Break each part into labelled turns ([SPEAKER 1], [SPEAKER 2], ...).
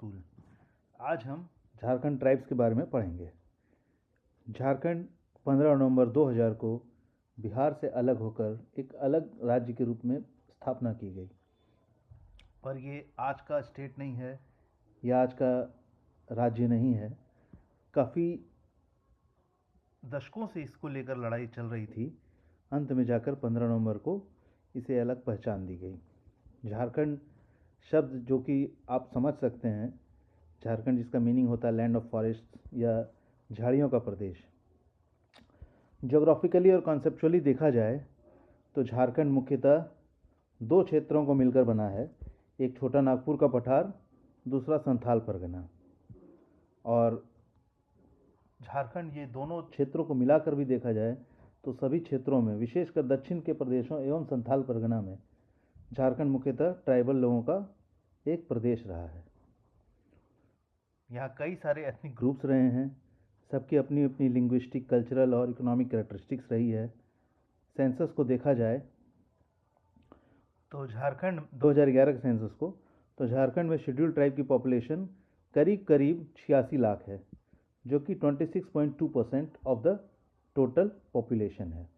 [SPEAKER 1] School. आज हम Jharkhand tribes के बारे में पढ़ेंगे। झारखंड 15 नवंबर 2000 को बिहार से अलग होकर एक अलग राज्य के रूप में स्थापना की गई, पर ये आज का स्टेट नहीं है या आज का राज्य नहीं है। काफ़ी दशकों से इसको लेकर लड़ाई चल रही थी। अंत में जाकर 15 नवंबर को इसे अलग पहचान दी गई। झारखंड शब्द जो कि आप समझ सकते हैं, झारखंड जिसका मीनिंग होता है लैंड ऑफ फॉरेस्ट या झाड़ियों का प्रदेश। ज्योग्राफिकली और कॉन्सेप्चुअली देखा जाए तो झारखंड मुख्यतः दो क्षेत्रों को मिलकर बना है। एक छोटा नागपुर का पठार, दूसरा संथाल परगना। और झारखंड ये दोनों क्षेत्रों को मिलाकर भी देखा जाए तो सभी क्षेत्रों में, विशेषकर दक्षिण के प्रदेशों एवं संथाल परगना में, झारखंड मुख्यतः ट्राइबल लोगों का एक प्रदेश रहा है। यहाँ कई सारे एथनिक ग्रुप्स रहे हैं, सबकी अपनी अपनी लिंग्विस्टिक, कल्चरल और इकोनॉमिक कैरेक्टरिस्टिक्स रही है। सेंसस को देखा जाए तो झारखंड 2011 के सेंसस को, तो झारखंड में शेड्यूल्ड ट्राइब की पॉपुलेशन करीब करीब 86 लाख है, जो कि 26.2% ऑफ द टोटल पॉपुलेशन है।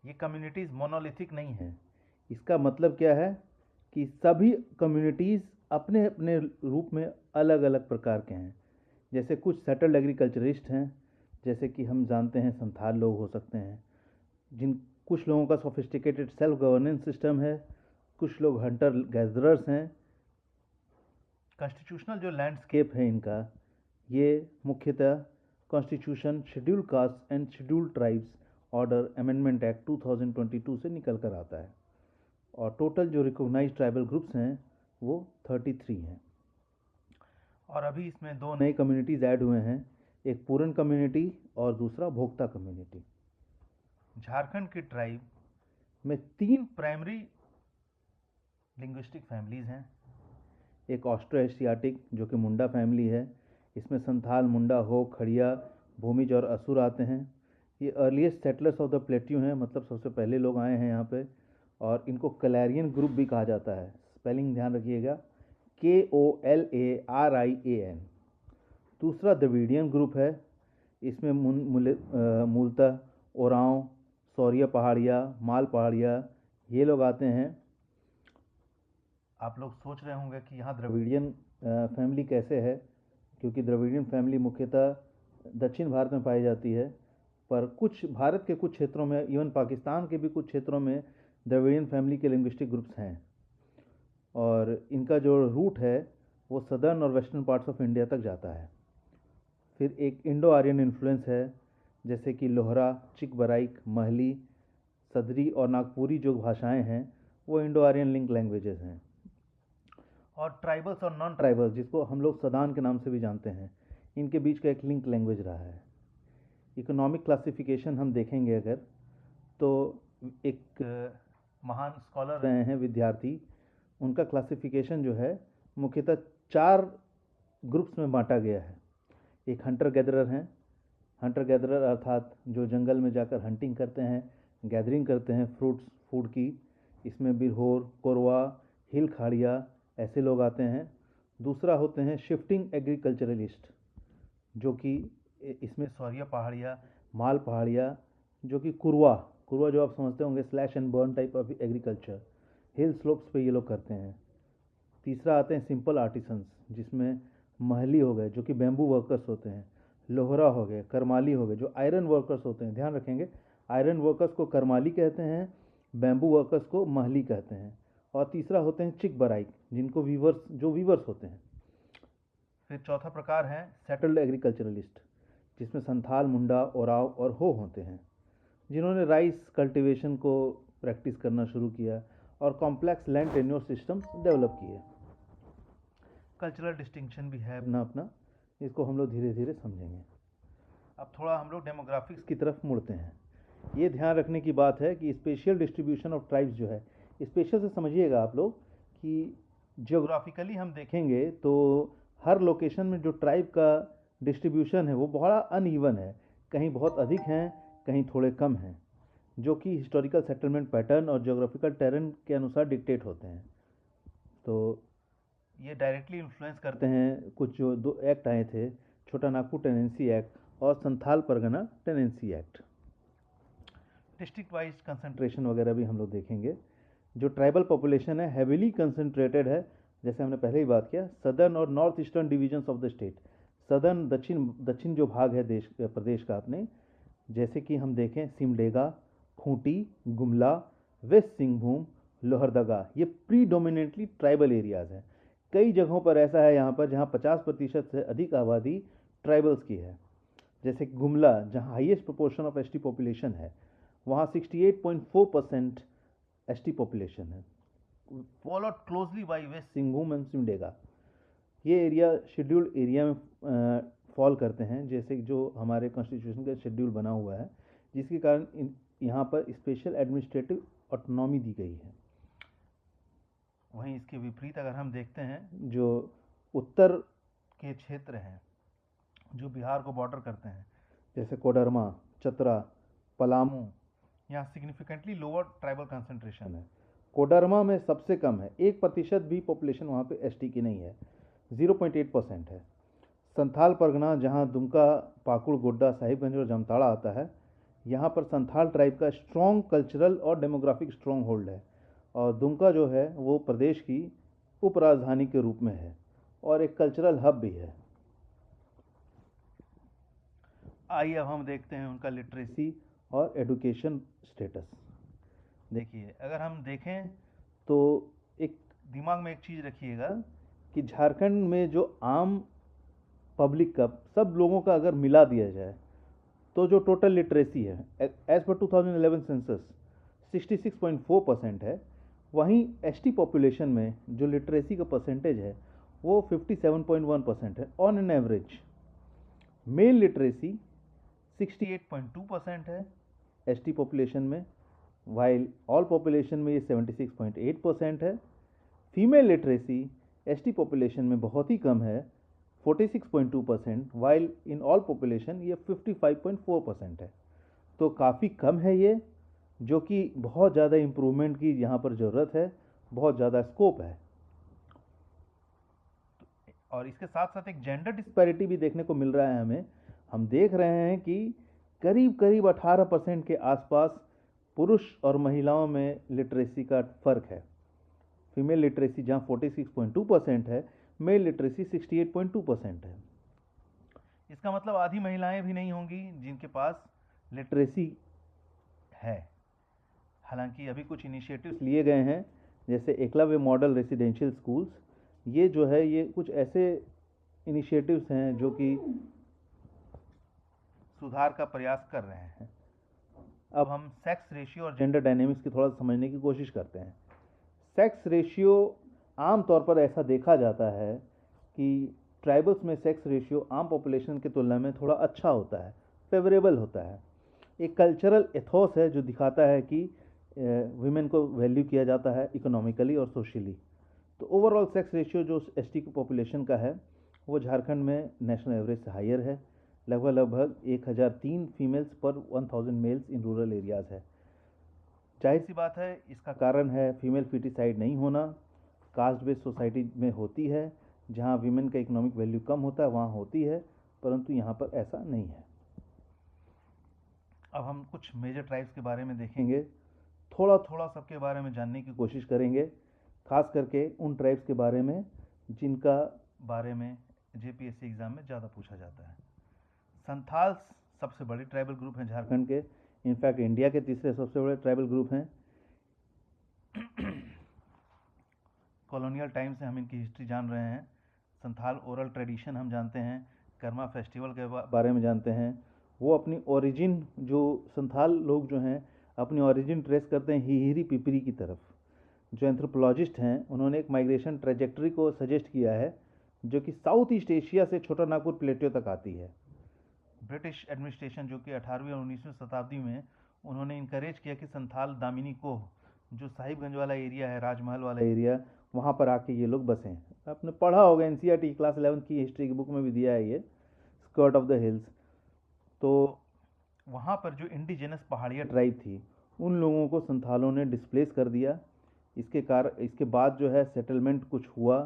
[SPEAKER 1] ये कम्युनिटीज़ मोनोलिथिक नहीं है। इसका मतलब क्या है कि सभी कम्युनिटीज़ अपने अपने रूप में अलग अलग प्रकार के हैं। जैसे कुछ सेटल्ड एग्रीकल्चरिस्ट हैं, जैसे कि हम जानते हैं संथाल लोग हो सकते हैं, कुछ लोगों का सोफिस्टिकेटेड सेल्फ गवर्नेंस सिस्टम है, कुछ लोग हंटर गैदरर्स हैं। कॉन्स्टिट्यूशनल जो लैंडस्केप है इनका, ये मुख्यतः constitution scheduled caste and scheduled tribes order amendment act 2022 से निकल कर आता है। और टोटल जो रिकॉग्नाइज्ड ट्राइबल ग्रुप्स हैं वो 33 हैं। और अभी इसमें दो नई कम्युनिटीज़ ऐड हुए हैं, एक पूरन कम्युनिटी और दूसरा भोक्ता कम्युनिटी। झारखंड के ट्राइब में 3 प्राइमरी लिंग्विस्टिक फैमिलीज़ हैं। एक ऑस्ट्रो एशियाटिक जो कि मुंडा फैमिली है, इसमें संथाल, मुंडा, हो, खड़िया, भूमिज और असुर आते हैं। ये earliest settlers of the plateau हैं, मतलब सबसे पहले लोग आए हैं यहाँ पे। और इनको कलैरियन ग्रुप भी कहा जाता है। स्पेलिंग ध्यान रखिएगा, KOLARIAN। दूसरा द्रविडियन ग्रुप है, इसमें मूलतः ओरांव, सौरिया पहाड़िया, माल पहाड़िया ये लोग आते हैं। आप लोग सोच रहे होंगे कि यहाँ द्रविडियन फैमिली कैसे है, क्योंकि द्रविडियन फैमिली मुख्यतः दक्षिण भारत में पाई जाती है, पर कुछ भारत के कुछ क्षेत्रों में, इवन पाकिस्तान के भी कुछ क्षेत्रों में द्रविडियन फैमिली के लिंग्विस्टिक ग्रुप्स हैं। और इनका जो रूट है वो सदर्न और वेस्टर्न पार्ट्स ऑफ इंडिया तक जाता है। फिर एक इंडो आर्यन इन्फ्लुएंस है, जैसे कि लोहरा, चिकबराइक, महली, सदरी और नागपुरी जो भाषाएं हैं वो इंडो आर्यन लिंक लैंग्वेजेस हैं। और ट्राइबल्स और नॉन ट्राइबल्स, जिसको हम लोग सदान के नाम से भी जानते हैं, इनके बीच का एक लिंक लैंग्वेज रहा है। इकोनॉमिक क्लासिफिकेशन हम देखेंगे अगर, तो एक महान स्कॉलर रहे हैं विद्यार्थी, उनका क्लासिफिकेशन जो है मुख्यतः 4 ग्रुप्स में बांटा गया है। एक हंटर गैदरर हैं, हंटर गैदरर अर्थात जो जंगल में जाकर हंटिंग करते हैं, गैदरिंग करते हैं फ्रूट्स, फूड की। इसमें बिरहोर, कोरवा, हिल खाड़िया ऐसे लोग आते हैं। दूसरा होते हैं शिफ्टिंग एग्रीकल्चरलिस्ट, जो कि इसमें सौरिया पहाड़िया, माल पहाड़िया, जो कि कुरवा जो आप समझते होंगे slash and burn type of agriculture, hill slopes पे ये लोग करते हैं। तीसरा आते हैं सिंपल आर्टिसंस, जिसमें महली हो गए जो कि बैम्बू वर्कर्स होते हैं, लोहरा हो गए, करमाली हो गए जो आयरन वर्कर्स होते हैं। ध्यान रखेंगे, आयरन वर्कर्स को करमाली कहते हैं, बैम्बू वर्कर्स को महली कहते हैं। और तीसरा होते हैं चिकबराइक, जिनको वीवर्स होते हैं। फिर चौथा प्रकार है सेटल्ड एग्रीकल्चरलिस्ट, जिसमें संथाल, मुंडा, ओराव और हो होते हैं, जिन्होंने राइस कल्टीवेशन को प्रैक्टिस करना शुरू किया और complex land tenure system develop किए। कल्चरल डिस्टिंक्शन भी है अपना अपना, इसको हम लोग धीरे धीरे समझेंगे। अब थोड़ा हम लोग डेमोग्राफिक्स की तरफ मुड़ते हैं। ये ध्यान रखने की बात है कि स्पेशियल डिस्ट्रीब्यूशन ऑफ ट्राइब्स जो है, स्पेशल से समझिएगा आप लोग कि जियोग्राफिकली हम देखेंगे तो हर लोकेशन में जो ट्राइब का डिस्ट्रीब्यूशन है वो बड़ा अनइवन है। कहीं बहुत अधिक हैं, कहीं थोड़े कम हैं, जो कि हिस्टोरिकल सेटलमेंट पैटर्न और जियोग्राफिकल टेरेन के अनुसार डिक्टेट होते हैं। तो ये डायरेक्टली इन्फ्लुएंस करते हैं कुछ जो 2 एक्ट आए थे, छोटा नागपुर टेनेंसी एक्ट और Santhal Pargana tenancy act. District wise concentration वगैरह भी हम लोग देखेंगे। जो ट्राइबल पॉपुलेशन है हेविली कंसंट्रेटेड है, जैसे हमने पहले ही बात किया, सदर्न और north eastern divisions of the state. Southern दक्षिण जो भाग है प्रदेश का अपने, जैसे कि हम देखें सिमडेगा, खूंटी, गुमला, वेस्ट सिंहभूम, लोहरदगा, ये प्रीडोमिनेंटली ट्राइबल एरियाज़ हैं। कई जगहों पर ऐसा है यहाँ पर जहाँ 50% से अधिक आबादी ट्राइबल्स की है। जैसे गुमला, जहाँ highest proportion of ST population है, वहाँ 68.4% एसटी पॉपुलेशन है, followed closely by West Singhbhum and Simdega. ये एरिया शेड्यूल्ड एरिया में फॉल करते हैं, जैसे जो हमारे कॉन्स्टिट्यूशन का शेड्यूल बना हुआ है, जिसके कारण यहाँ पर स्पेशल एडमिनिस्ट्रेटिव ऑटोनॉमी दी गई है। वहीं इसके विपरीत अगर हम देखते हैं, जो उत्तर के क्षेत्र हैं जो बिहार को बॉर्डर करते हैं, जैसे कोडरमा, चतरा, पलामू, यहाँ सिग्निफिकेंटली लोअर ट्राइबल कंसंट्रेशन है। कोडरमा में सबसे कम है, 1% भी पॉपुलेशन वहाँ पे एसटी की नहीं है, 0.8% है। संथाल परगना, जहाँ दुमका, पाकुड़, गोड्डा, साहिबगंज और जामताड़ा आता है, यहाँ पर संथाल ट्राइब का स्ट्रॉन्ग कल्चरल और डेमोग्राफिक स्ट्रॉन्ग होल्ड है, और दुमका जो है वो प्रदेश की उप राजधानी के रूप में है और एक कल्चरल हब भी है। आइए अब हम देखते हैं उनका लिटरेसी और एडुकेशन स्टेटस। देखिए, अगर हम देखें तो एक दिमाग में एक चीज़ रखिएगा कि झारखंड में जो आम पब्लिक का, सब लोगों का अगर मिला दिया जाए तो जो टोटल लिटरेसी है एज पर 2011 सेंसस 66.4% है। वहीं एसटी पॉपुलेशन में जो लिटरेसी का परसेंटेज है वो 57.1% है on an average. Mail literacy 68.2% है एसटी पॉपुलेशन में, वाइल ऑल पॉपुलेशन में ये 76.8% है। फीमेल लिटरेसी एसटी पॉपुलेशन में बहुत ही कम है, 46.2%, वाइल इन ऑल पॉपुलेशन ये 55.4% है। तो काफ़ी कम है ये, जो कि बहुत ज़्यादा इम्प्रूवमेंट की यहाँ पर ज़रूरत है, बहुत ज़्यादा स्कोप है। और इसके साथ साथ एक जेंडर डिस्पैरिटी भी देखने को मिल रहा है हमें। हम देख रहे हैं कि करीब करीब 18% के आसपास पुरुष और महिलाओं में लिटरेसी का फ़र्क है। फीमेल लिटरेसी जहाँ 46.2% है, मेल लिटरेसी 68.2% है। इसका मतलब आधी महिलाएं भी नहीं होंगी जिनके पास लिटरेसी है। हालांकि अभी कुछ इनिशिएटिव्स लिए गए हैं, जैसे एकलव्य मॉडल रेसिडेंशियल स्कूल्स, ये जो है ये कुछ ऐसे इनिशिएटिव्स हैं जो कि सुधार का प्रयास कर रहे हैं। अब हम सेक्स रेशियो और जेंडर डायनेमिक्स की थोड़ा समझने की कोशिश करते हैं। सेक्स रेशियो आमतौर पर ऐसा देखा जाता है कि ट्राइबल्स में सेक्स रेशियो आम पॉपुलेशन की तुलना में थोड़ा अच्छा होता है, फेवरेबल होता है। एक कल्चरल एथोस है जो दिखाता है कि वुमेन को वैल्यू किया जाता है इकोनॉमिकली और सोशली। तो ओवरऑल सेक्स रेशियो जो एसटी की पॉपुलेशन का है वो झारखंड में नेशनल एवरेज से हायर है, लगभग 1003 फीमेल्स पर 1000 मेल्स इन रूरल एरियाज़ है। जाहिर सी बात है, इसका कारण है फीमेल फिटिसाइड नहीं होना, कास्ट बेस्ड सोसाइटी में होती है, जहाँ वीमेन का इकोनॉमिक वैल्यू कम होता है वहाँ होती है, परंतु यहाँ पर ऐसा नहीं है। अब हम कुछ मेजर ट्राइब्स के बारे में देखेंगे, थोड़ा थोड़ा सबके बारे में जानने की कोशिश करेंगे, खास करके उन ट्राइब्स के बारे में जिनका बारे में जेपीएससी एग्ज़ाम में ज़्यादा पूछा जाता है। संथाल सबसे बड़े ट्राइबल ग्रुप हैं झारखंड के, इनफैक्ट इंडिया के तीसरे सबसे बड़े ट्राइबल ग्रुप हैं। कॉलोनियल टाइम से हम इनकी हिस्ट्री जान रहे हैं। संथाल ओरल ट्रेडिशन हम जानते हैं, कर्मा फेस्टिवल के बारे में जानते हैं। वो अपनी ओरिजिन, जो संथाल लोग जो हैं अपनी ओरिजिन ट्रेस करते हैं हिहिरी पिपरी की तरफ। जो एंथ्रोपोलॉजिस्ट हैं उन्होंने एक माइग्रेशन ट्रेजेक्टरी को सजेस्ट किया है जो कि साउथ ईस्ट एशिया से छोटा नागपुर प्लेटियो तक आती है। ब्रिटिश एडमिनिस्ट्रेशन जो कि 18वीं और 19वीं शताब्दी में उन्होंने इनकरेज किया कि संथाल दामिनी कोह, जो साहिबगंज वाला एरिया है, राजमहल वाला एरिया, वहाँ पर आके ये लोग बसें। आपने पढ़ा होगा एनसीईआरटी क्लास 11 की हिस्ट्री की बुक में भी दिया है ये, स्कर्ट ऑफ द हिल्स। तो वहाँ पर जो इंडिजिनस पहाड़िया ट्राइब थी उन लोगों को संथालों ने डिस्प्लेस कर दिया। इसके बाद जो है सेटलमेंट कुछ हुआ,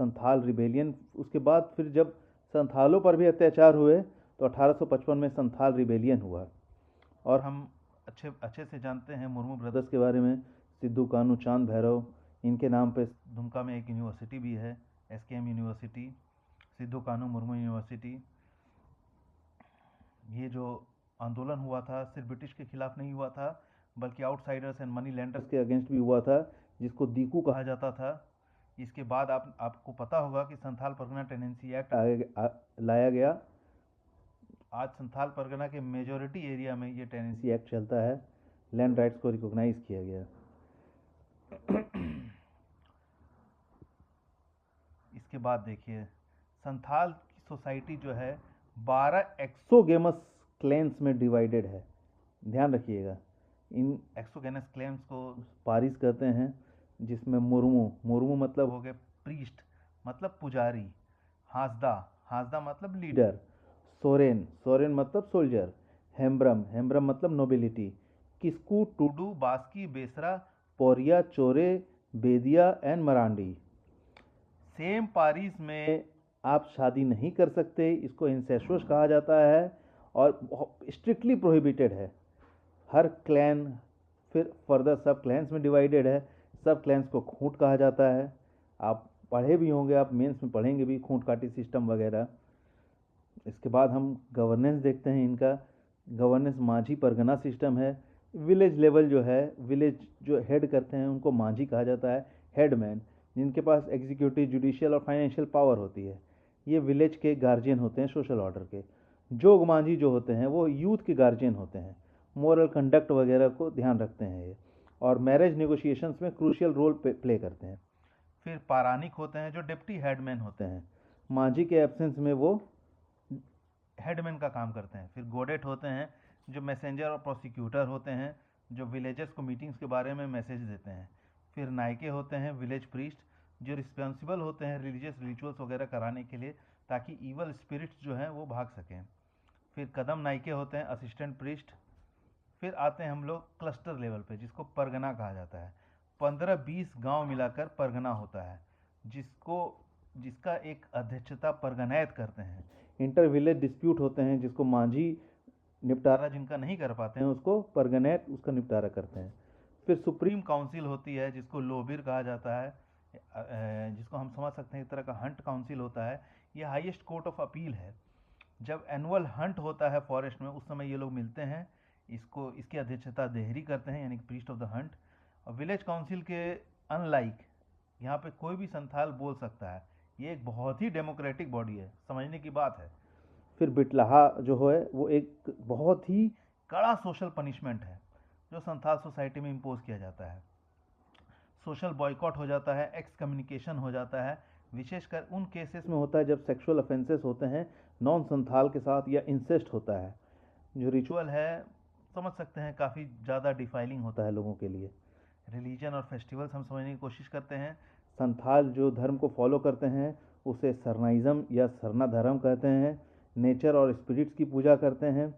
[SPEAKER 1] संथाल रिबेलियन। उसके बाद फिर जब संथालों पर भी अत्याचार हुए तो 1855 में संथाल रिबेलियन हुआ। और हम अच्छे अच्छे से जानते हैं मुर्मू ब्रदर्स के बारे में, सिद्धू कानू, चांद भैरव, इनके नाम पे दुमका में एक यूनिवर्सिटी भी है, SKM यूनिवर्सिटी, सिद्धू कानू मुर्मू यूनिवर्सिटी। ये जो आंदोलन हुआ था सिर्फ ब्रिटिश के खिलाफ नहीं हुआ था, बल्कि आउटसाइडर्स एंड मनी लैंडर्स के अगेंस्ट भी हुआ था, जिसको दीकू कहा जाता था। इसके बाद आपको पता होगा कि संथाल परगना टेनेंसी एक्ट लाया गया। आज संथाल परगना के मेजॉरिटी एरिया में ये टेनेंसी एक्ट चलता है, लैंड राइट्स को रिकॉग्नाइज किया गया। इसके बाद देखिए संथाल की सोसाइटी जो है 12 एक्सोगेमस क्लेन्स में डिवाइडेड है। ध्यान रखिएगा, इन एक्सोगेमस क्लेन्स को पारिस कहते हैं, जिसमें मुर्मू मतलब हो गए प्रीस्ट मतलब पुजारी, हासदा मतलब लीडर, सोरेन मतलब सोल्जर, हेम्ब्रम मतलब नोबिलिटी, किस्कू, टूडू, बास्की, बेसरा, पोरिया, चोरे, बेदिया एंड मरांडी। सेम पारिस में आप शादी नहीं कर सकते, इसको इंसेस्टस कहा जाता है और स्ट्रिक्टली प्रोहिबिटेड है। हर क्लैन फिर फर्दर सब क्लैंस में डिवाइडेड है। सब क्लैंस को खूंट कहा जाता है। आप पढ़े भी होंगे, आप मेंस में पढ़ेंगे भी, खूंट काटी सिस्टम वगैरह। इसके बाद हम गवर्नेंस देखते हैं। इनका गवर्नेंस माझी परगना सिस्टम है। विलेज लेवल जो है, विलेज जो हेड करते हैं उनको माझी कहा जाता है, हेडमैन, जिनके पास एग्जीक्यूटिव, जुडिशियल और फाइनेंशियल पावर होती है। ये विलेज के गार्जियन होते हैं सोशल ऑर्डर के। जोग मांझी जो होते हैं वो यूथ के गार्जियन होते हैं, मोरल कंडक्ट वगैरह को ध्यान रखते हैं ये, और मैरिज नेगोशिएशंस में क्रूशियल रोल प्ले करते हैं। फिर पारानिक होते हैं जो डिप्टी हेडमैन होते हैं, मांझी के एब्सेंस में वो हेडमैन का काम करते हैं। फिर गोडेट होते हैं जो मैसेंजर और प्रोसिक्यूटर होते हैं, जो विलेजर्स को मीटिंग्स के बारे में मैसेज देते हैं। फिर नायके होते हैं विलेज प्रीस्ट, जो रिस्पॉन्सिबल होते हैं रिलीजियस रिचुअल्स वगैरह कराने के लिए, ताकि ईवल स्पिरिट्स जो हैं वो भाग सकें। फिर कदम नायके होते हैं असिस्टेंट प्रीस्ट। फिर आते हैं हम लोग क्लस्टर लेवल पे, जिसको परगना कहा जाता है। 15-20 गांव मिलाकर परगना होता है, जिसका एक अध्यक्षता परगनैत करते हैं। इंटर विलेज डिस्प्यूट होते हैं, जिसको मांझी निपटारा जिनका नहीं कर पाते हैं उसको परगनैत उसका निपटारा करते हैं। फिर सुप्रीम काउंसिल होती है, जिसको लोबिर कहा जाता है, जिसको हम समझ सकते हैं एक तरह का हंट काउंसिल होता है। ये हाईएस्ट कोर्ट ऑफ अपील है। जब एनुअल हंट होता है फॉरेस्ट में, उस समय ये लोग मिलते हैं। इसकी अध्यक्षता देहरी करते हैं, यानी कि प्रीस्ट ऑफ द हंट। और विलेज काउंसिल के अनलाइक यहाँ पे कोई भी संथाल बोल सकता है। ये एक बहुत ही डेमोक्रेटिक बॉडी है, समझने की बात है। फिर बिटलाहा जो है वो एक बहुत ही कड़ा सोशल पनिशमेंट है जो संथाल सोसाइटी में इम्पोज किया जाता है। सोशल बॉयकॉट हो जाता है, एक्स कम्युनिकेशन हो जाता है। विशेषकर उन केसेस में होता है जब सेक्सुअल ऑफेंसेस होते हैं नॉन संथाल के साथ, या इंसेस्ट होता है। जो रिचुअल है समझ सकते हैं काफ़ी ज़्यादा डिफाइलिंग होता है लोगों के लिए। रिलीजन और फेस्टिवल्स हम समझने की कोशिश करते हैं। संथाल जो धर्म को फॉलो करते हैं उसे सरनाइज़म या सरना धर्म कहते हैं। नेचर और स्पिरिट्स की पूजा करते हैं।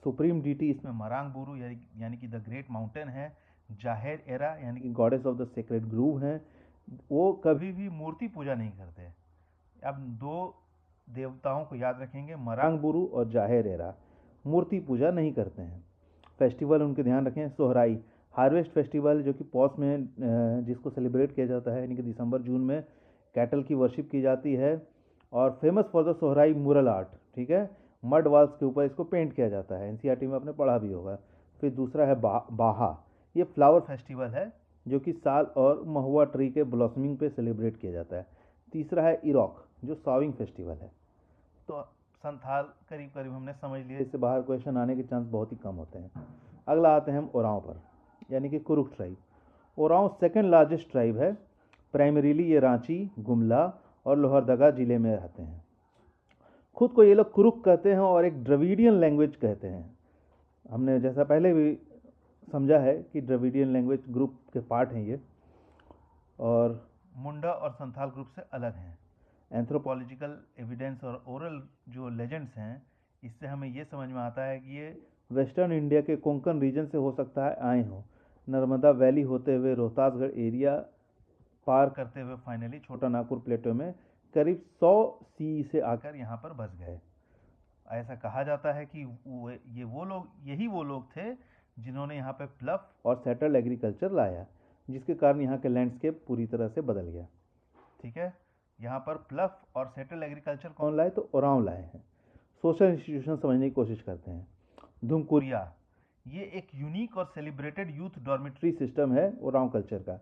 [SPEAKER 1] सुप्रीम डीटी इसमें मरांग बुरू यानी कि द ग्रेट माउंटेन है। जाहेर एरा यानी कि goddess of the sacred groove हैं। वो कभी भी मूर्ति पूजा नहीं करते। अब दो देवताओं को याद रखेंगे, मरांग बुरू और जाहेर एरा, मूर्ति पूजा नहीं करते हैं। फेस्टिवल उनके ध्यान रखें, सोहराई हार्वेस्ट फेस्टिवल जो कि पौष में जिसको सेलिब्रेट किया जाता है, यानी कि दिसंबर जून में कैटल की वर्शिप की जाती है। और फेमस फॉर द सोहराई मुरल आर्ट, ठीक है, मड वॉल्स के ऊपर इसको पेंट किया जाता है। एनसीईआरटी में आपने पढ़ा भी होगा। फिर दूसरा है बाहा, ये फ्लावर फेस्टिवल है जो कि साल और महुआ ट्री के ब्लॉसमिंग पे सेलिब्रेट किया जाता है। तीसरा है इरॉक जो सॉविंग फेस्टिवल है। तो संथाल करीब करीब हमने समझ लिया, इससे बाहर क्वेश्चन आने के चांस बहुत ही कम होते हैं। अगला आते हैं हम ओरांव पर, यानी कि Kurukh tribe. Oram second largest tribe है। प्राइमरीली ये रांची, गुमला और लोहरदगा जिले में रहते हैं। खुद को ये लोग कुरुक कहते हैं और एक द्रविडियन लैंग्वेज कहते हैं। हमने जैसा पहले भी समझा है कि द्रविडियन लैंग्वेज ग्रुप के पार्ट हैं ये, और मुंडा और संथाल ग्रुप से अलग हैं। एंथ्रोपोलॉजिकल एविडेंस और ओरल जो लेजेंड्स हैं, इससे हमें ये समझ में आता है कि ये वेस्टर्न इंडिया के कोंकण रीजन से हो सकता है आए हों। नर्मदा वैली होते हुए रोहतासगढ़ एरिया पार करते हुए फाइनली छोटा नागपुर प्लेटो में करीब 100 सी से आकर यहाँ पर बस गए। ऐसा कहा जाता है कि यही वो लोग थे जिन्होंने यहाँ पे प्लफ और सेटल्ड एग्रीकल्चर लाया, जिसके कारण यहाँ के लैंडस्केप पूरी तरह से बदल गया। ठीक है, यहाँ पर प्लफ और सेटल्ड एग्रीकल्चर कौन लाए? तो ओरांव लाए हैं। सोशल इंस्टीट्यूशन समझने की कोशिश करते हैं। धुमकुरिया, ये एक यूनिक और सेलिब्रेटेड यूथ डॉर्मेट्री सिस्टम है ओरांव कल्चर का।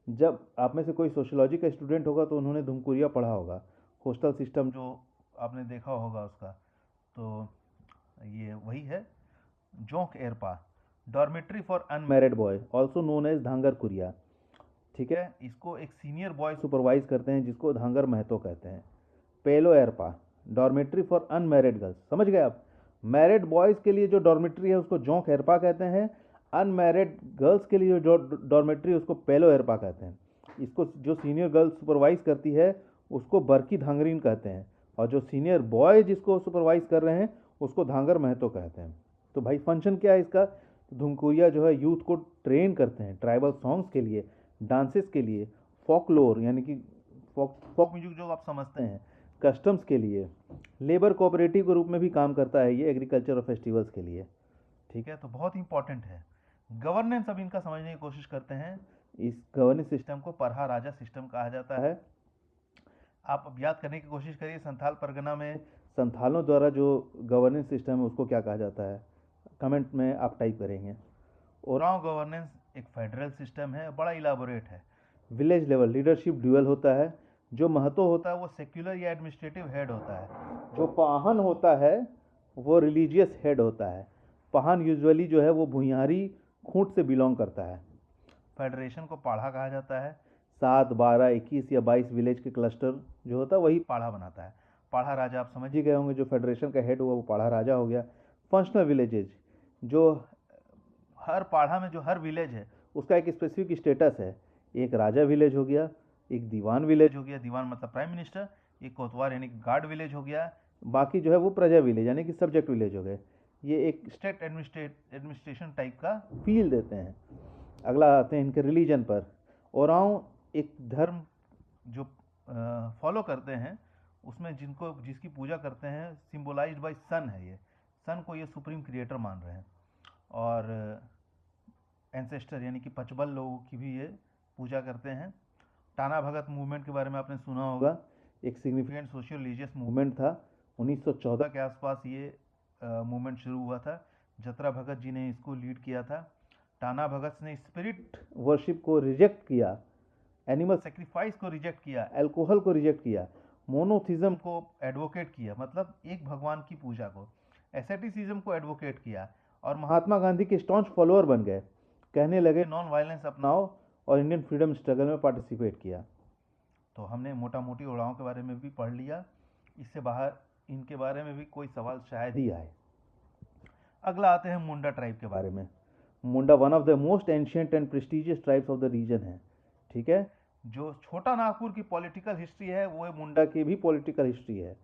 [SPEAKER 1] जब आप में से कोई सोशियोलॉजी का स्टूडेंट होगा तो उन्होंने धुमकुरिया पढ़ा होगा, हॉस्टल सिस्टम जो आपने देखा होगा उसका, तो ये वही है। Jonk Erpa, dormitory for unmarried boy also known as Dhangar Kuria. ठीक है, इसको एक सीनियर बॉय सुपरवाइज करते हैं जिसको धांगर महतो कहते हैं। पेलो एरपा, डॉर्मेट्री फॉर अनमैरिड गर्ल्स। समझ गए आप? मैरिड बॉयज़ के लिए जो डॉर्मेट्री है उसको जोंक एरपा कहते हैं, अनमैरिड गर्ल्स के लिए जो डॉर्मेट्री है उसको पेलो एरपा कहते हैं। इसको जो सीनियर गर्ल्स सुपरवाइज करती है उसको बरकी धांगरीन कहते हैं, और जो सीनियर बॉय जिसको सुपरवाइज कर रहे हैं उसको धांगर महतो कहते हैं। तो भाई फंक्शन क्या है इसका? तो धुमकुरिया जो है यूथ को ट्रेन करते हैं ट्राइबल सॉन्ग्स के लिए, डांसेस के लिए, फोकलोर यानी कि फोक म्यूजिक जो आप समझते हैं, कस्टम्स के लिए, लेबर कोऑपरेटिव के रूप में भी काम करता है ये एग्रीकल्चर और फेस्टिवल्स के लिए। ठीक है, तो बहुत इंपॉर्टेंट है। गवर्नेंस अब इनका समझने की कोशिश करते हैं। इस गवर्नेंस सिस्टम को परहा राजा सिस्टम कहा जाता है। आप अब याद करने की कोशिश करिए, संथाल परगना में संथालों द्वारा जो गवर्नेंस सिस्टम है उसको क्या कहा जाता है? कमेंट में आप टाइप करेंगे। ओरांव गवर्नेंस एक फेडरल सिस्टम है, बड़ा इलाबोरेट है। विलेज लेवल लीडरशिप ड्यूअल होता है। जो महतो होता है वो सेक्युलर या एडमिनिस्ट्रेटिव हेड होता है। जो पाहन होता है वो रिलीजियस हेड होता है। पाहन यूजुअली जो है वो भुइयारी खूंट से बिलोंग करता है। फेडरेशन को पाढ़ा कहा जाता है। 7, 12, 21 या 22 विलेज के क्लस्टर जो होता है वही पाढ़ा बनाता है। पाढ़ा राजा आप समझ ही गए होंगे, जो फेडरेशन का हेड हुआ वो पाढ़ा राजा हो गया। फंक्शनल विलेजेज, जो हर पाढ़ा में जो हर विलेज है उसका एक स्पेसिफिक स्टेटस है। एक राजा विलेज हो गया, एक दीवान विलेज हो गया, दीवान मतलब प्राइम मिनिस्टर, एक कोतवाल यानी गार्ड विलेज हो गया, बाकी जो है वो प्रजा विलेज यानी कि सब्जेक्ट विलेज हो गए। ये एक स्टेट एडमिनिस्ट्रेशन टाइप का फील देते हैं। अगला आते हैं इनके रिलीजन पर। ओरांव एक धर्म जो फॉलो करते हैं उसमें जिसकी पूजा करते हैं सिंबलाइज्ड बाय सन है। ये सन को ये सुप्रीम क्रिएटर मान रहे हैं, और एंसेस्टर यानी कि पचबल लोगों की भी ये पूजा करते हैं। टाना भगत मूवमेंट के बारे में आपने सुना होगा, एक सिग्निफिकेंट सोशल रिलीजियस मूवमेंट था। 1914 के आसपास ये मूवमेंट शुरू हुआ था। जतरा भगत जी ने इसको लीड किया था। टाना भगत ने स्पिरिट वर्शिप को रिजेक्ट किया, एनिमल सेक्रीफाइस को रिजेक्ट किया, अल्कोहल को रिजेक्ट किया, मोनोथिज्म को एडवोकेट किया, मतलब एक भगवान की पूजा को, एसेटिसिज्म को एडवोकेट किया, और महात्मा गांधी के स्टॉन्च फॉलोअर बन गए। कहने लगे नॉन वायलेंस अपनाओ, और इंडियन फ्रीडम स्ट्रगल में पार्टिसिपेट किया। तो हमने मोटा मोटी ओरांव के बारे में भी पढ़ लिया। इससे बाहर इनके बारे में भी कोई सवाल शायद ही आए। अगला आते हैं मुंडा ट्राइब के बारे में। Munda one of the most ancient and prestigious tribes of the region है। ठीक है, जो छोटा नागपुर की पॉलिटिकल हिस्ट्री है वो मुंडा की भी पॉलिटिकल हिस्ट्री है।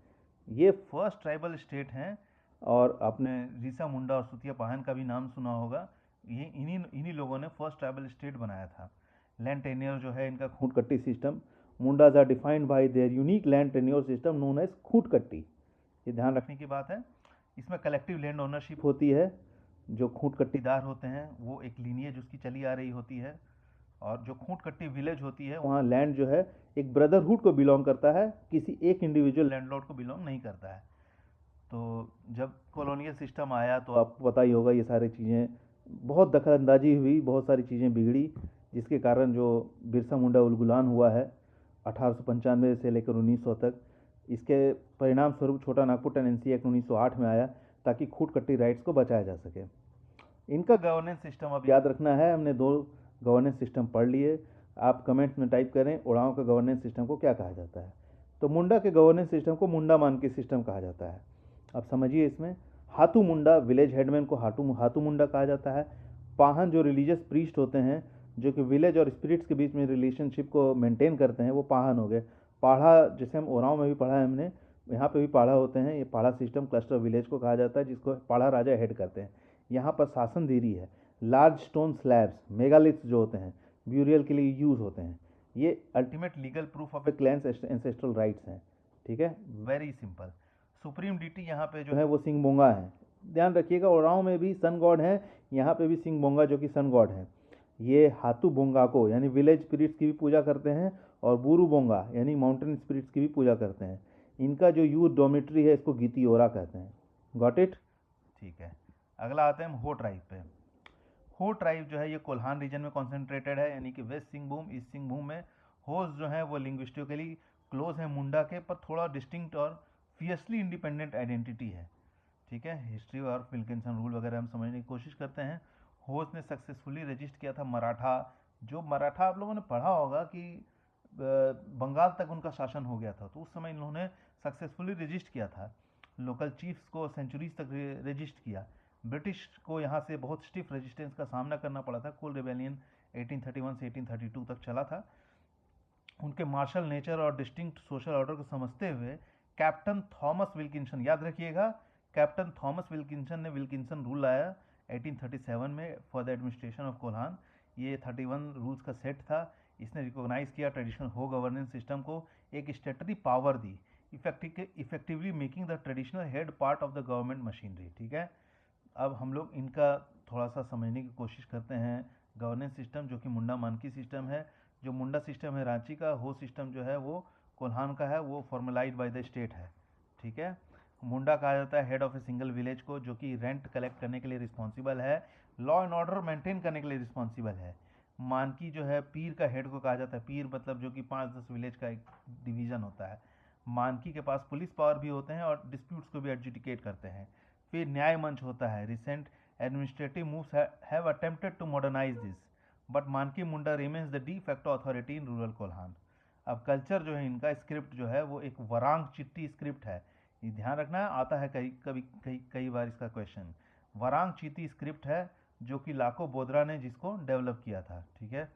[SPEAKER 1] ये फर्स्ट ट्राइबल स्टेट हैं, और आपने रीसा मुंडा और सुतिया पाहन का भी नाम सुना होगा। ये इन्हीं लोगों ने फर्स्ट ट्राइबल स्टेट बनाया था। लैंड टेन्योर जो है इनका Khunt Katti system. Mundas are defined by their unique land tenure system known as Khunt Katti. ये ध्यान रखने की बात है। इसमें कलेक्टिव लैंड ओनरशिप होती है। जो खूंट कट्टीदार होते हैं वो एक लीनिएज उसकी चली आ रही होती है, और जो खूंट कट्टी विलेज होती है वहाँ लैंड जो है एक ब्रदरहुड को बिलोंग करता है, किसी एक इंडिविजुअल लैंडलॉर्ड को बिलोंग नहीं करता है। तो जब कॉलोनियल सिस्टम आया तो आपको पता ही होगा ये सारी चीज़ें बहुत दखलंदाजी हुई, बहुत सारी चीज़ें बिगड़ी, जिसके कारण जो बिरसा मुंडा उलगुलान हुआ है 1895 से लेकर 1900 तक। इसके परिणाम स्वरूप छोटा नागपुर टेनेंसी एक्ट 1908 में आया ताकि खूंट कट्टी राइट्स को बचाया जा सके। इनका गवर्नेंस सिस्टम अब याद रखना है। हमने 2 गवर्नेंस सिस्टम पढ़ लिए। आप कमेंट में टाइप करें ओरांव का गवर्नेंस सिस्टम को क्या कहा जाता है। तो मुंडा के गवर्नेंस सिस्टम को मुंडा मानकी सिस्टम कहा जाता है। अब समझिए इसमें हाथू मुंडा विलेज हेडमैन को हाथू मुंडा कहा जाता है। पाहन जो रिलीजियस प्रीस्ट होते हैं जो कि विलेज और स्पिरिट्स के बीच में रिलेशनशिप को मेंटेन करते हैं वो पाहन हो गए। पाढ़ा जैसे हम ओरांव में भी पढ़ा है हमने, यहाँ पे भी पाढ़ा होते हैं। ये पाढ़ा सिस्टम क्लस्टर विलेज को कहा जाता है जिसको पाढ़ा राजा हेड करते हैं। यहाँ पर शासन देरी है। लार्ज स्टोन स्लैब्स मेगालिथ्स जो होते हैं ब्यूरियल के लिए यूज़ होते हैं। ये ultimate legal proof of A clans ancestral rights हैं, ठीक है, वेरी सिंपल। सुप्रीम डिटी यहाँ पे जो है वो सिंगबोंगा है, ध्यान रखिएगा। ओरांव में भी सन गॉड है, यहाँ पे भी सिंगबोंगा जो कि सन गॉड है। ये हाथू बोंगा को यानी विलेज स्पिरिट्स की भी पूजा करते हैं, और बुरू बोंगा यानी माउंटेन स्पिरिट्स की भी पूजा करते हैं। इनका जो यूथ डोमिट्री है इसको गीतियोरा कहते हैं। Got it? ठीक है, अगला आते हैं हम हो ट्राइब पे। हो ट्राइब जो है ये कोल्हान रीजन में कॉन्सेंट्रेटेड है, यानी कि वेस्ट सिंहभूम, ईस्ट सिंहभूम में। होस जो है वो लिंग्विस्टिकली क्लोज है मुंडा के, पर थोड़ा डिस्टिंक्ट और फियर्सली इंडिपेंडेंट आइडेंटिटी है, ठीक है। हिस्ट्री और विल्किंसन रूल वगैरह हम समझने की कोशिश करते हैं। होस ने सक्सेसफुली रजिस्ट किया था मराठा, जो मराठा आप लोगों ने पढ़ा होगा कि बंगाल तक उनका शासन हो गया था, तो उस समय इन्होंने सक्सेसफुली रजिस्ट किया था। लोकल चीफ्स को सेंचुरीज तक रजिस्ट किया। ब्रिटिश को यहाँ से बहुत स्टिफ रेजिस्टेंस का सामना करना पड़ा था। कोल रिबेलियन 1831 से 1832 तक चला था। उनके मार्शल नेचर और डिस्टिंक्ट सोशल ऑर्डर को समझते हुए कैप्टन थॉमस विल्किंसन, याद रखिएगा, कैप्टन थॉमस विल्किंसन ने विल्किंसन रूल लाया 1837 में for the administration of Kolhan. ये 31 रूल्स का सेट था। इसने रिकॉग्नाइज किया ट्रेडिशनल हो गवर्नेंस सिस्टम को, एक स्टेटरी power the, effectively making the traditional head part of the government machinery, ठीक है। अब हम लोग इनका थोड़ा सा समझने की कोशिश करते हैं। गवर्नेंस सिस्टम जो कि मुंडा मानकी सिस्टम है, जो मुंडा सिस्टम है रांची का, हो सिस्टम जो है वो कोल्हान का है, वो फॉर्मलाइज्ड बाय द स्टेट है, ठीक है। मुंडा कहा जाता है head of a single village को, जो कि रेंट कलेक्ट करने के लिए रिस्पॉन्सिबल है, लॉ एंड ऑर्डर मेंटेन करने के लिए रिस्पॉन्सिबल है। मानकी जो है पीर का हेड को कहा जाता है, पीर मतलब जो कि 5-10 विलेज का एक डिवीजन होता है। मानकी के पास पुलिस पावर भी होते हैं और डिस्प्यूट्स को भी एडजुडिकेट करते हैं। फिर न्याय मंच होता है। Recent administrative moves have attempted to modernise this, but Manki Munda remains the de facto authority in rural Kolhan. अब कल्चर जो है इनका, स्क्रिप्ट जो है वो एक वरांग चिट्टी स्क्रिप्ट है। ये ध्यान रखना है, आता है कई बार इसका क्वेश्चन। वरांग चिट्टी स्क्रिप्ट है जो कि लाको बोदरा ने जिसको डेवलप किया था, ठीक है।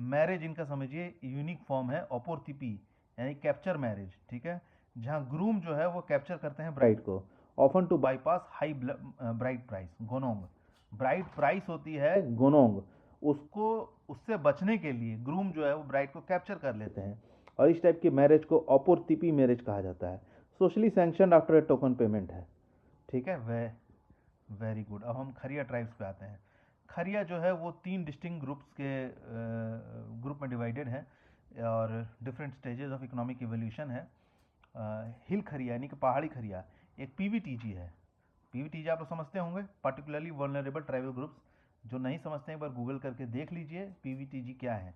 [SPEAKER 1] मैरिज इनका समझिए यूनिक फॉर्म है ओपोरतिपी, यानी कैप्चर मैरिज, ठीक है, जहाँ ग्रूम जो है वो कैप्चर करते हैं ब्राइड को, often to bypass high bride price, Gonong. Bride price होती है गोनोंग, उसको उससे बचने के लिए ग्रूम जो है वो ब्राइड को कैप्चर कर लेते हैं, और इस टाइप की मैरिज को ओपोरतिपी मैरिज कहा जाता है। Socially sanctioned after A token payment है, ठीक है। Very good. अब हम खरिया ट्राइब्स पे आते हैं। खरिया जो है वो 3 डिस्टिंक्ट ग्रुप्स के ग्रुप में डिवाइडेड है और different stages of economic evolution है। हिल खरिया यानी कि पहाड़ी खरिया एक पीवीटीजी है। पीवीटीजी आप लोग समझते होंगे, पर्टिकुलरली वल्नरेबल ट्राइबल ग्रुप्स। जो नहीं समझते हैं एक बार गूगल करके देख लीजिए पीवीटीजी क्या है।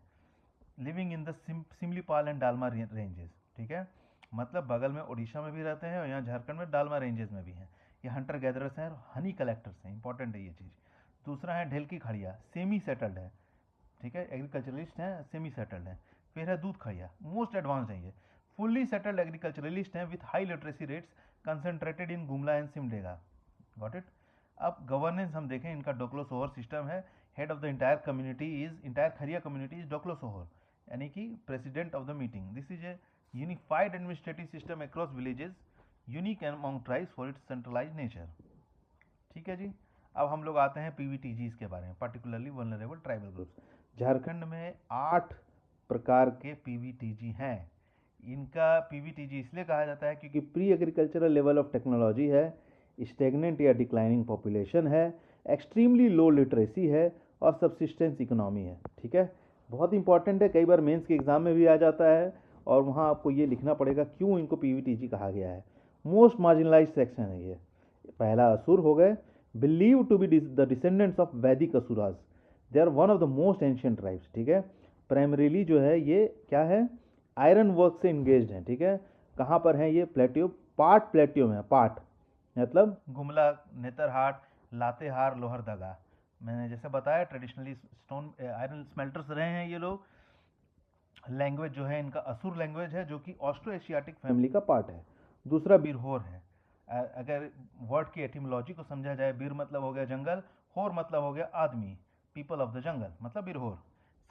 [SPEAKER 1] Living in the Simlipal and Dalma ranges, ठीक है, मतलब बगल में उड़ीसा में भी रहते हैं और यहाँ झारखंड में डालमा रेंजेस में भी हैं। ये हंटर गैदरर्स हैं और हनी कलेक्टर्स हैं, इंपॉर्टेंट है ये चीज़। दूसरा है ढेलकी खड़िया, सेमी सेटल्ड है, ठीक है, एग्रीकल्चरलिस्ट हैं, सेमी सेटल्ड हैं। फिर है दूध खड़िया, मोस्ट एडवांस है ये, फुल्ली सेटल्ड एग्रीकल्चरलिस्ट हैं with high literacy rates concentrated in Gumla and Simdega. Got it. अब गवर्नेंस हम देखें, इनका डोकलो सोहर सिस्टम है। Head of the entire Kharia community is Doklo Sohor, यानी कि president of the meeting. This is a unified administrative system across villages, unique among tribes for its centralize nature, ठीक है जी। अब हम लोग आते हैं पीवीटीजीज के बारे में, particularly vulnerable tribal groups. Jharkhand में 8 प्रकार के पीवीटीजी हैं। इनका पीवीटीजी इसलिए कहा जाता है क्योंकि pre agricultural level of technology है, स्टेगनेंट या डिक्लाइनिंग पॉपुलेशन है, एक्सट्रीमली लो लिटरेसी है और सब्सिस्टेंस इकोनॉमी है, ठीक है। बहुत इंपॉर्टेंट है, कई बार मेंस के एग्जाम में भी आ जाता है और वहाँ आपको ये लिखना पड़ेगा क्यों इनको पीवीटीजी कहा गया है। मोस्ट मार्जिनलाइज्ड सेक्शन है ये। पहला असुर हो गए, believe to be the descendants of Vedic Asuras, they are one of the most ancient tribes, ठीक है। प्राइमरीली जो है ये क्या है, आयरन वर्क से इंगेज्ड हैं, ठीक है। कहाँ पर हैं ये, प्लेट्यू, पाट प्लेट्यू में, पाट मतलब गुमला, नेतरहाट, लातेहार, लोहरदगा। मैंने जैसे बताया ट्रेडिशनली स्टोन आयरन स्मेल्टर्स रहे हैं ये लोग। लैंग्वेज जो है इनका असुर लैंग्वेज है, जो कि ऑस्ट्रो एशियाटिक फैमिली का पार्ट है। दूसरा बिरहोर है। अगर वर्ड की एटिमोलॉजी को समझा जाए, बीर मतलब हो गया जंगल, होर मतलब हो गया आदमी, पीपल ऑफ द जंगल, मतलब Birhor.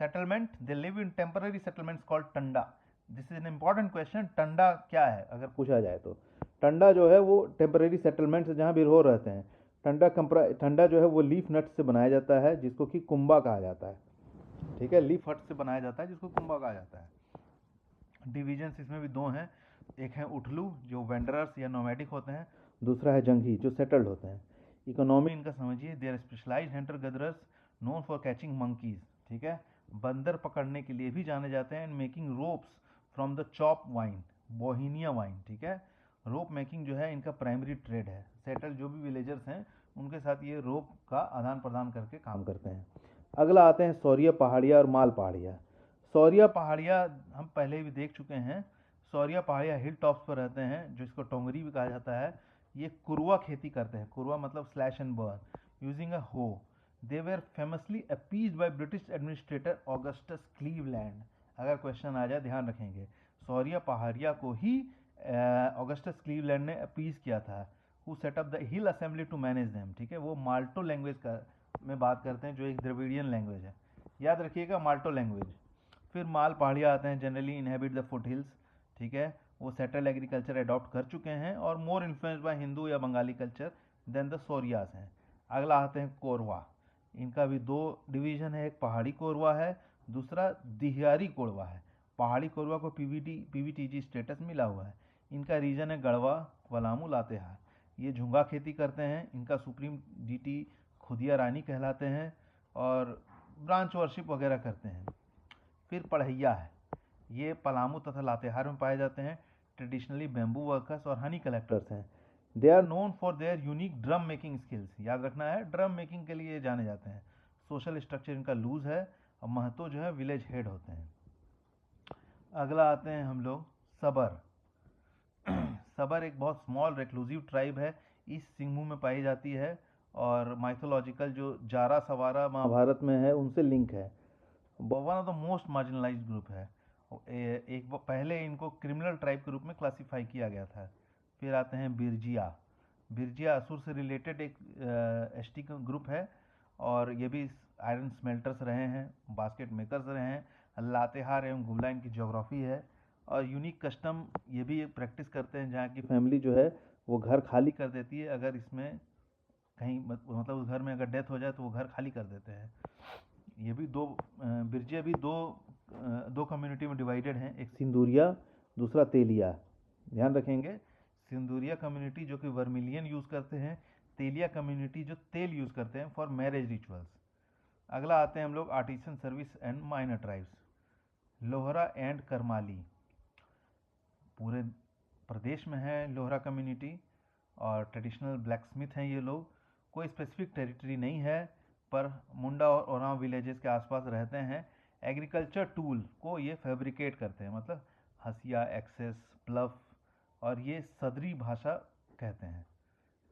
[SPEAKER 1] Settlement, they live in temporary settlements called Tanda. This is an important question, Tanda क्या है अगर पूछा जाए तो। टंडा जो है वो टेम्पररी सेटलमेंट्स जहाँ बिरहोर रहते हैं। टंडा जो है वो लीफ नट से बनाया जाता है जिसको कि कुंबा कहा जाता है, ठीक है, लीफ हट से बनाया जाता है जिसको कुंबा कहा जाता है। डिविजन्स इसमें भी दो हैं, एक है उठलू जो वेंडरर्स या नोमैडिक होते हैं, दूसरा है जंगी जो सेटल्ड होते हैं। इकोनॉमी इनका समझिए, they are specialised hunter gatherers known for catching monkeys, ठीक है, बंदर पकड़ने के लिए भी जाने जाते हैं, and making ropes from the chop vine, bauhinia vine, ठीक है, रोप मेकिंग जो है इनका प्राइमरी ट्रेड है। सेटल जो भी विलेजर्स हैं उनके साथ ये रोप का आदान प्रदान करके काम करते हैं। अगला आते हैं सौरिया पहाड़िया और माल पहाड़िया। सौरिया पहाड़िया हम पहले भी देख चुके हैं। सौरिया पहाड़िया हिल टॉप्स पर रहते हैं, जो इसको टोंगरी भी कहा जाता है। ये कुरवा खेती करते हैं, कुरवा मतलब slash and burn, using a hoe. They were famously appeased by British administrator Augustus Cleveland. अगर क्वेश्चन आ जाए ध्यान रखेंगे, सौरिया पहाड़िया को ही ऑगस्टस क्लीवलैंड ने अपीज किया था। Who set up the hill assembly to manage them, ठीक है, वो माल्टो लैंग्वेज का में बात करते हैं जो एक द्रविडियन लैंग्वेज है, याद रखिएगा माल्टो लैंग्वेज। फिर माल पहाड़िया आते हैं, generally inhabit the foothills, ठीक है, वो सेटल एग्रीकल्चर अडॉप्ट कर चुके हैं और मोर इन्फ्लुएंस्ड बाय हिंदू या बंगाली कल्चर देन द सौरियास हैं। अगला आते हैं कोरवा। इनका भी दो डिवीजन है, एक पहाड़ी कोरवा है, दूसरा दिहारी कोरवा है। पहाड़ी कोरवा को पीवीटीजी स्टेटस मिला हुआ है। इनका रीजन है गढ़वा, पलामू, लातेहार। ये झुंगा खेती करते हैं। इनका सुप्रीम डीटी खुदिया रानी कहलाते हैं और ब्रांच वर्शिप वगैरह करते हैं। फिर पढ़ैया है, ये पलामू तथा लातेहार में पाए जाते हैं। ट्रेडिशनली बैम्बू वर्कर्स और हनी कलेक्टर्स हैं। They are known for their unique drum making skills, याद रखना है, ड्रम मेकिंग के लिए जाने जाते हैं। सोशल स्ट्रक्चर इनका लूज है और महतो जो है विलेज हेड होते हैं। अगला आते हैं हम लोग सबर। सबर एक बहुत स्मॉल रेक्लूसिव ट्राइब है, ईस्ट सिंहभूम में पाई जाती है और माइथोलॉजिकल जो जारा सवारा महाभारत में है उनसे लिंक है। One of the most marginalised group है। एक पहले इनको क्रिमिनल ट्राइब के रूप में क्लासिफाई किया गया था। फिर आते हैं बिरजिया। बिरजिया असुर से रिलेटेड एक एसटी ग्रुप है और ये भी आयरन स्मेल्टर्स रहे हैं, बास्केट मेकर्स रहे हैं। लातेहार एवं गुमला इनकी ज्योग्राफी है और यूनिक कस्टम ये भी प्रैक्टिस करते हैं जहाँ की फैमिली जो है वो घर खाली कर देती है अगर इसमें कहीं मतलब उस घर में अगर डेथ हो जाए तो वो घर खाली कर देते हैं। ये भी दो बिरजिया भी दो कम्युनिटी में डिवाइडेड हैं, एक सिंदूरिया, दूसरा तेलिया। ध्यान रखेंगे, सिंदूरिया कम्युनिटी जो कि वर्मिलियन यूज़ करते हैं, तेलिया कम्युनिटी जो तेल यूज़ करते हैं फॉर मैरिज रिचुअल्स। अगला आते हैं हम लोग artisan service and minor tribes. Lohra and Karmali पूरे प्रदेश में है लोहरा कम्युनिटी और ट्रेडिशनल ब्लैक स्मिथ हैं ये लोग। कोई स्पेसिफिक टेरिटरी नहीं है पर मुंडा और ओरांव विलेजेस के आसपास रहते हैं। एग्रीकल्चर टूल को ये फैब्रिकेट करते हैं, मतलब हसिया, एक्सेस, प्लफ और ये सदरी भाषा कहते हैं।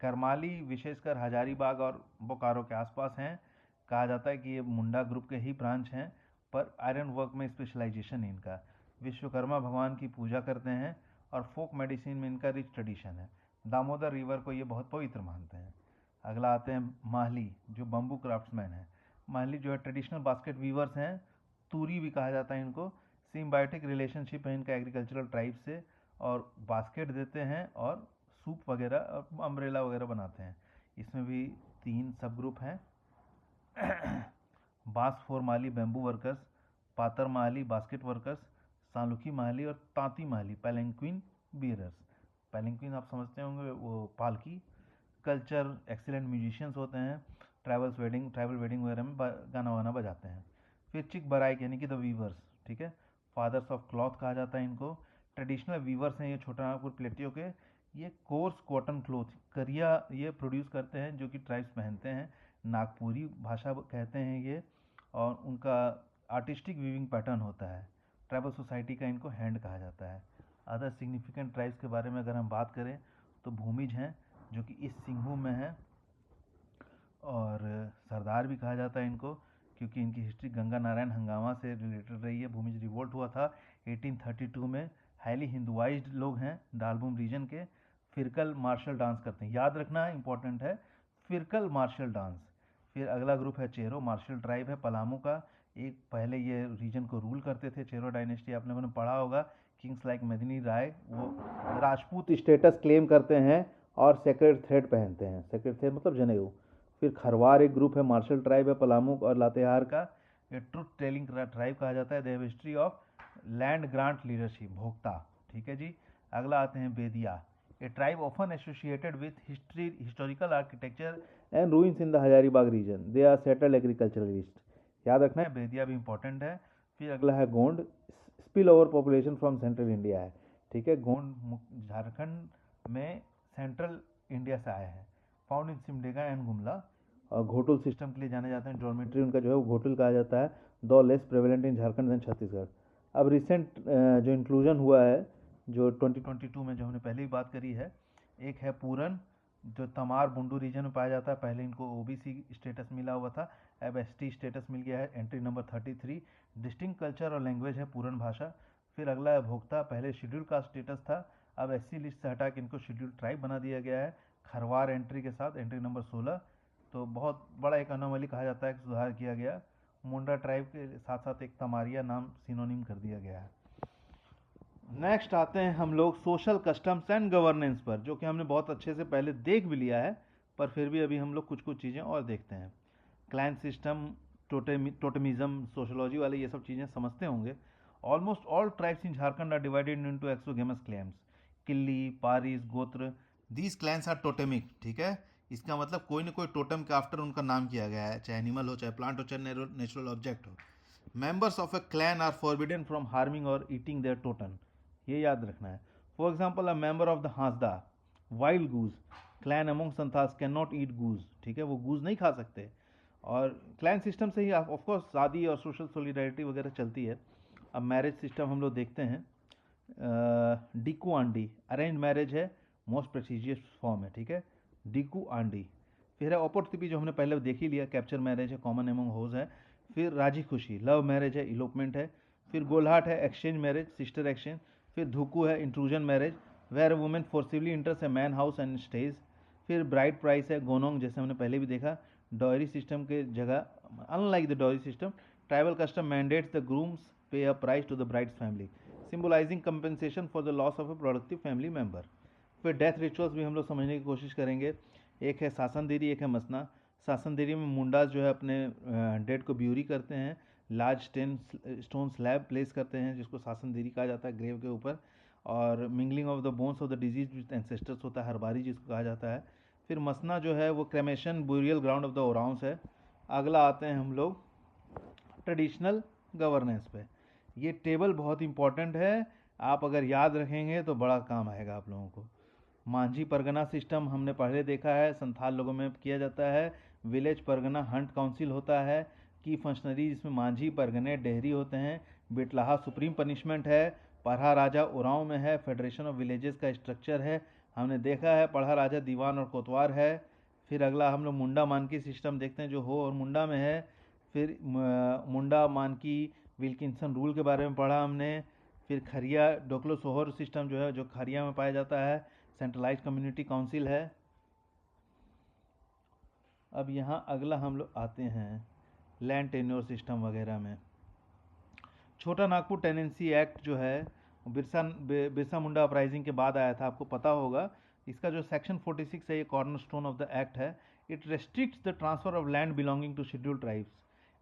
[SPEAKER 1] करमाली विशेषकर हजारीबाग और बोकारो के आसपास हैं। कहा जाता है कि ये मुंडा ग्रुप के ही ब्रांच हैं पर आयरन वर्क में स्पेशलाइजेशन है इनका। विश्वकर्मा भगवान की पूजा करते हैं और फोक मेडिसिन में इनका रिच ट्रेडिशन है। दामोदर रिवर को ये बहुत पवित्र मानते हैं। अगला आते हैं माहली जो बम्बू क्राफ्ट्समैन है। माहली जो है ट्रेडिशनल बास्केट वीवर्स हैं, तूरी भी कहा जाता है इनको। सिम्बायोटिक रिलेशनशिप है इनका एग्रीकल्चरल ट्राइब से और बास्केट देते हैं और सूप वगैरह और अम्ब्रेला वगैरह बनाते हैं। इसमें भी 3 सब ग्रुप हैं। बांस फोर माली बैम्बू वर्कर्स, पातर माली बास्केट वर्कर्स, सालुकी माली और तांती माली पैलेंक्विन बीरर्स। पैलेंक्विन आप समझते होंगे वो पालकी। कल्चर एक्सीलेंट म्यूजिशियंस होते हैं, ट्राइबल वेडिंग वगैरह में गाना वाना बजाते हैं। फिर चिक बराइक यानी कि द वीवर्स, ठीक है, फादर्स ऑफ क्लॉथ कहा जाता है इनको। ट्रेडिशनल वीवर्स हैं ये छोटा नागपुर प्लेटियों के। ये कोर्स कॉटन क्लोथ करिया ये प्रोड्यूस करते हैं जो कि ट्राइब्स पहनते हैं। नागपुरी भाषा कहते हैं ये और उनका आर्टिस्टिक वीविंग पैटर्न होता है। ट्राइबल सोसाइटी का इनको हैंड कहा जाता है। अदर सिग्निफिकेंट ट्राइब्स के बारे में अगर हम बात करें तो भूमिज हैं जो कि ईस्ट सिंहभूम में है और सरदार भी कहा जाता है इनको क्योंकि इनकी हिस्ट्री गंगा नारायण हंगामा से रिलेटेड रही है। भूमिज रिवोल्ट हुआ था 1832 में। हाईली हिंदुआइज्ड लोग हैं डालबुम रीजन के। फिरकल मार्शल डांस करते हैं, याद रखना इंपॉर्टेंट है, फिरकल मार्शल डांस। फिर अगला ग्रुप है चेरो, मार्शल ट्राइब है पलामू का। एक पहले ये रीजन को रूल करते थे, चेरो डायनेस्टी आपने मैंने पढ़ा होगा। किंग्स लाइक मेदिनी राय वो राजपूत स्टेटस क्लेम करते हैं और सेक्रेड थ्रेड पहनते हैं। सेक्रेड थ्रेड मतलब जनेऊ। फिर खरवार एक ग्रुप है, मार्शल ट्राइब है पलामू और लातेहार का। ये ट्रुथ टेलिंग ट्राइब कहा जाता है। They have history of land grant leadership, Bhokta, ठीक है जी। अगला आते हैं Bedia, a tribe often associated with historical architecture and ruins in the Hazaribagh region, they are settled agriculturalist, याद रखना है, बेदिया भी इंपॉर्टेंट है। फिर अगला है Gond, spill over population from central India है, ठीक है। गोंड झारखंड में सेंट्रल इंडिया से आए हैं, found in Simdega and Gumla. और घोटुल सिस्टम के लिए जाने जाते हैं, डॉर्मेट्री उनका जो है वो घोटुल कहा जाता है, दो less prevalent in Jharkhand and Chhattisgarh. अब रिसेंट जो इंक्लूजन हुआ है जो 2022 में, जो हमने पहले ही बात करी है, एक है पूरन जो तमार बुंडू रीजन में पाया जाता है, पहले इनको ओबीसी स्टेटस मिला हुआ था, अब एसटी स्टेटस मिल गया है, एंट्री नंबर 33, डिस्टिंक्ट कल्चर और लैंग्वेज है पूरन भाषा। फिर अगला है भोक्ता, पहले शेड्यूल कास्ट स्टेटस था, अब एससी लिस्ट से हटा के इनको शेड्यूल ट्राइब बना दिया गया है, खरवार एंट्री के साथ, एंट्री नंबर 16। तो बहुत बड़ा एक अनोमली कहा जाता है कि सुधार किया गया, मुंडा ट्राइब के साथ साथ एक तमारिया नाम सिनोनिम कर दिया गया है। नेक्स्ट आते हैं हम लोग सोशल कस्टम्स एंड गवर्नेंस पर, जो कि हमने बहुत अच्छे से पहले देख भी लिया है, पर फिर भी अभी हम लोग कुछ कुछ चीज़ें और देखते हैं। क्लैन सिस्टम, टोटेमिज्म, सोशोलॉजी वाले ये सब चीज़ें समझते होंगे। Almost all tribes in Jharkhand are divided into exogamous clans, killi, paris, gotra, these clans are totemic, ठीक है। इसका मतलब कोई ना कोई टोटम के आफ्टर उनका नाम किया गया है, चाहे एनिमल हो, चाहे प्लांट हो, चाहे नेचुरल ऑब्जेक्ट हो। Members of a clan are forbidden from harming और ईटिंग देयर टोटम, ये याद रखना है। For example, a member of the Hansda, wild goose, clan among Santhals can not eat goose, ठीक है, वो गूज नहीं खा सकते। और क्लैन सिस्टम से ही ऑफकोर्स शादी और सोशल सोलिडारिटी वगैरह चलती है। अब मैरिज सिस्टम हम लोग देखते हैं, डिकू आंडी, अरेंज मैरिज है, मोस्ट प्रेस्टिजियस फॉर्म है, ठीक है, डिकू आंडी। फिर है ओपोटतिपी, जो हमने पहले देख ही लिया, कैप्चर मैरिज है, कॉमन एमंग होज है। फिर राजी खुशी, लव मैरिज है, इलोपमेंट है। फिर गोल्हाट है, एक्सचेंज मैरिज, सिस्टर एक्सचेंज। फिर धुकू है, intrusion marriage, where women forcibly enters a man house and stage. फिर ब्राइड प्राइस है, गोनोंग, जैसे हमने पहले भी देखा, डॉयरी सिस्टम के जगह, unlike the dowry system, tribal custom mandates the groom's pay a price to the bride's family, symbolising compensation for the loss of a productive family member. फिर डेथ रिचुअल्स भी हम लोग समझने की कोशिश करेंगे, एक है सासन देरी, एक है मसना। सासन देरी में मुंडास जो है अपने डेड को ब्यूरी करते हैं, लार्ज स्टोन स्लैब प्लेस करते हैं, जिसको सासन देरी कहा जाता है, ग्रेव के ऊपर। और mingling of the bones of the disease with ancestors होता है, हरबारी जिसको कहा जाता है। फिर मसना जो है वो cremation burial ground of the Oraons है। अगला आते हैं हम लोग ट्रेडिशनल गवर्नेंस पे। ये टेबल बहुत इंपॉर्टेंट है, आप अगर याद रखेंगे तो बड़ा काम आएगा आप लोगों को। मांझी परगना सिस्टम हमने पहले देखा है, संथाल लोगों में किया जाता है। विलेज परगना हंट काउंसिल होता है, की फंक्शनरी जिसमें मांझी, परगने, डेहरी होते हैं। बिटलाहा सुप्रीम पनिशमेंट है। पढ़ा राजा उरांव में है, फेडरेशन ऑफ विलेजेस का स्ट्रक्चर है, हमने देखा है। पढ़ा राजा दीवान और कोतवार है। फिर अगला हम लोग मुंडा मानकी सिस्टम देखते हैं, जो हो और मुंडा में है। फिर मुंडा मानकी विल्किंसन रूल के बारे में पढ़ा हमने। फिर खरिया डोकलो सोहर सिस्टम जो है, जो खरिया में पाया जाता है, सेंट्रलाइज कम्युनिटी काउंसिल है। अब यहाँ अगला हम लोग आते हैं लैंड टेन्योर सिस्टम वगैरह में। छोटा नागपुर टेनेंसी एक्ट जो है बिरसा मुंडा अपराइजिंग के बाद आया था, आपको पता होगा। इसका जो सेक्शन 46 है, ये corner stone of the act है। It restricts the transfer of land belonging to scheduled tribes.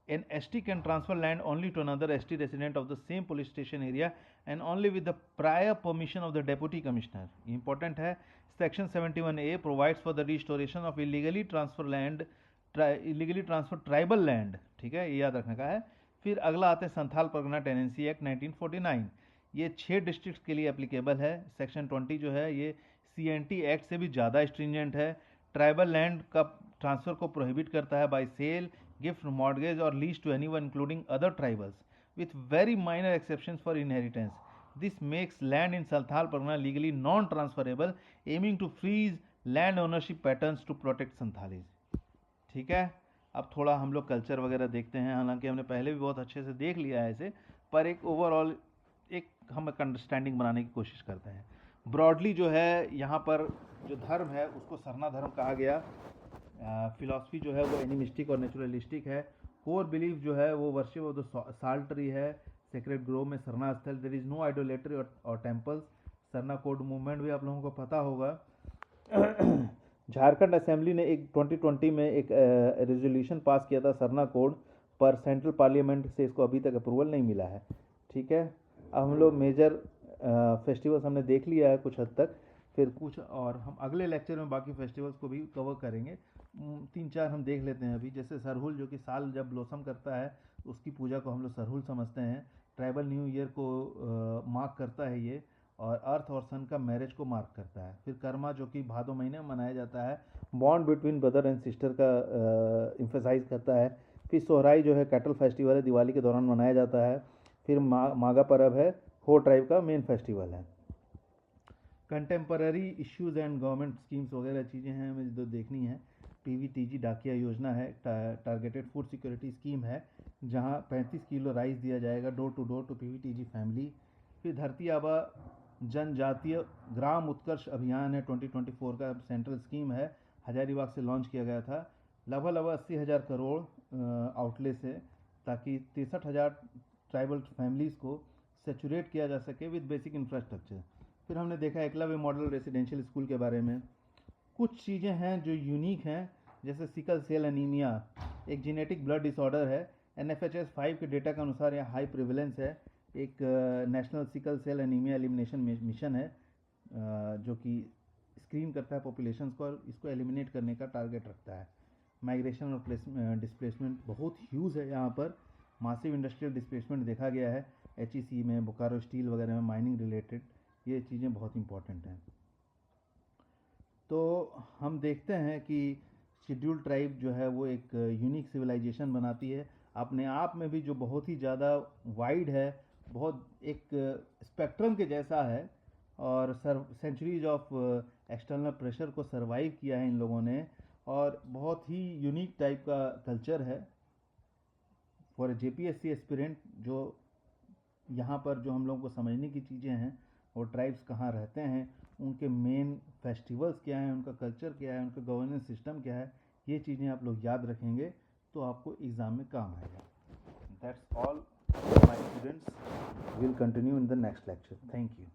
[SPEAKER 1] An ST can transfer land only to another ST resident of the same police station area and only with the prior permission of the deputy commissioner. Important है, section 71A provides for the restoration of illegally transferred tribal land, ठीक है, ये याद रखने का है। फिर अगला आते हैं संथाल परगना टेनेंसी एक्ट 1949, ये 6 डिस्ट्रिक्ट्स के लिए एप्लीकेबल है। सेक्शन 20 जो है ये CNT एक्ट से भी ज़्यादा स्ट्रिंजेंट है। ट्राइबल लैंड का ट्रांसफ़र को प्रोहिबिट करता है by sale, gift, mortgage or lease to anyone including other tribals with very minor exceptions for inheritance. This makes land in Santhal Pargana legally non-transferable, aiming to freeze land ownership patterns to protect Santhalis. ठीक है, अब थोड़ा हम लोग culture वगैरह देखते हैं, हालांकि हमने पहले भी बहुत अच्छे से देख लिया है इसे, पर एक ओवरऑल एक हम एक अंडरस्टैंडिंग बनाने की कोशिश करते हैं। ब्रॉडली जो है यहाँ पर जो धर्म है उसको सरना धर्म कहा गया। फिलॉसफी जो है वो एनिमिस्टिक और नेचुरलिस्टिक है। कोर बिलीफ जो है वो worship of the salt tree है। सेक्रेट ग्रोव में सरना स्थल, देयर इज़ नो आइडोलेटरी और टेम्पल्स। सरना कोड मूवमेंट भी आप लोगों को पता होगा। झारखंड असेंबली ने एक 2020 में एक रेजोल्यूशन पास किया था सरना कोड पर, सेंट्रल पार्लियामेंट से इसको अभी तक अप्रूवल नहीं मिला है, ठीक है। अब हम लोग मेजर फेस्टिवल्स हमने देख लिया है कुछ हद तक, फिर कुछ और हम अगले लेक्चर में बाकी फेस्टिवल्स को भी कवर करेंगे। 3-4 हम देख लेते हैं अभी। जैसे सरहुल, जो कि साल जब ब्लॉसम करता है उसकी पूजा को हम लोग सरहुल समझते हैं। ट्राइबल न्यू ईयर को मार्क करता है ये, और अर्थ और सन का मैरिज को मार्क करता है। फिर कर्मा, जो कि भादो महीने में मनाया जाता है, bond between brother and sister का इम्फेसाइज करता है। फिर सोहराई जो है कैटल फेस्टिवल है, दिवाली के दौरान मनाया जाता है। फिर मागा पर्व है, हो ट्राइब का मेन फेस्टिवल है। Contemporary issues and government schemes वगैरह चीज़ें हैं हमें जो देखनी है। पीवीटीजी डाकिया योजना है, टारगेटेड फूड सिक्योरिटी स्कीम है, जहां 35 किलो राइस दिया जाएगा डोर टू पीवीटीजी फैमिली। फिर धरती आबा जनजातीय ग्राम उत्कर्ष अभियान है, 2024 का सेंट्रल स्कीम है, हजारीबाग से लॉन्च किया गया था। लगभग 80,000 करोड़ आउटले से, ताकि 63,000 ट्राइबल फैमिलीज़ को सेचुरेट किया जा सके विद बेसिक इंफ्रास्ट्रक्चर। फिर हमने देखा एकलव्य मॉडल रेसिडेंशियल स्कूल के बारे में। कुछ चीज़ें हैं जो यूनिक हैं, जैसे सिकल सेल एनीमिया एक जेनेटिक ब्लड डिसऑर्डर है। NFHS 5 के डेटा के अनुसार यह हाई प्रिवेलेंस है। एक national sickle cell anaemia elimination mission है, जो कि स्क्रीन करता है पॉपुलेशन को और इसको एलिमिनेट करने का टारगेट रखता है। माइग्रेशन और डिस्प्लेसमेंट बहुत ह्यूज है यहाँ पर। मासिव इंडस्ट्रियल डिस्प्लेसमेंट देखा गया है HEC में, बोकारो स्टील वगैरह में, माइनिंग रिलेटेड। ये चीज़ें बहुत इंपॉर्टेंट हैं। तो हम देखते हैं कि शेड्यूल ट्राइब जो है वो एक यूनिक सिविलाइजेशन बनाती है अपने आप में भी, जो बहुत ही ज़्यादा वाइड है, बहुत एक स्पेक्ट्रम के जैसा है, और सेंचुरीज ऑफ एक्सटर्नल प्रेशर को सरवाइव किया है इन लोगों ने, और बहुत ही यूनिक टाइप का कल्चर है फॉर ए JPSC एस्पिरेंट। जो यहाँ पर जो हम लोगों को समझने की चीज़ें हैं, और ट्राइब्स कहाँ रहते हैं, उनके मेन फेस्टिवल्स क्या हैं, उनका कल्चर क्या है, उनका गवर्नेंस सिस्टम क्या है, ये चीज़ें आप लोग याद रखेंगे तो आपको एग्ज़ाम में काम आएगा। That's all my students, will continue in the next lecture. Thank you.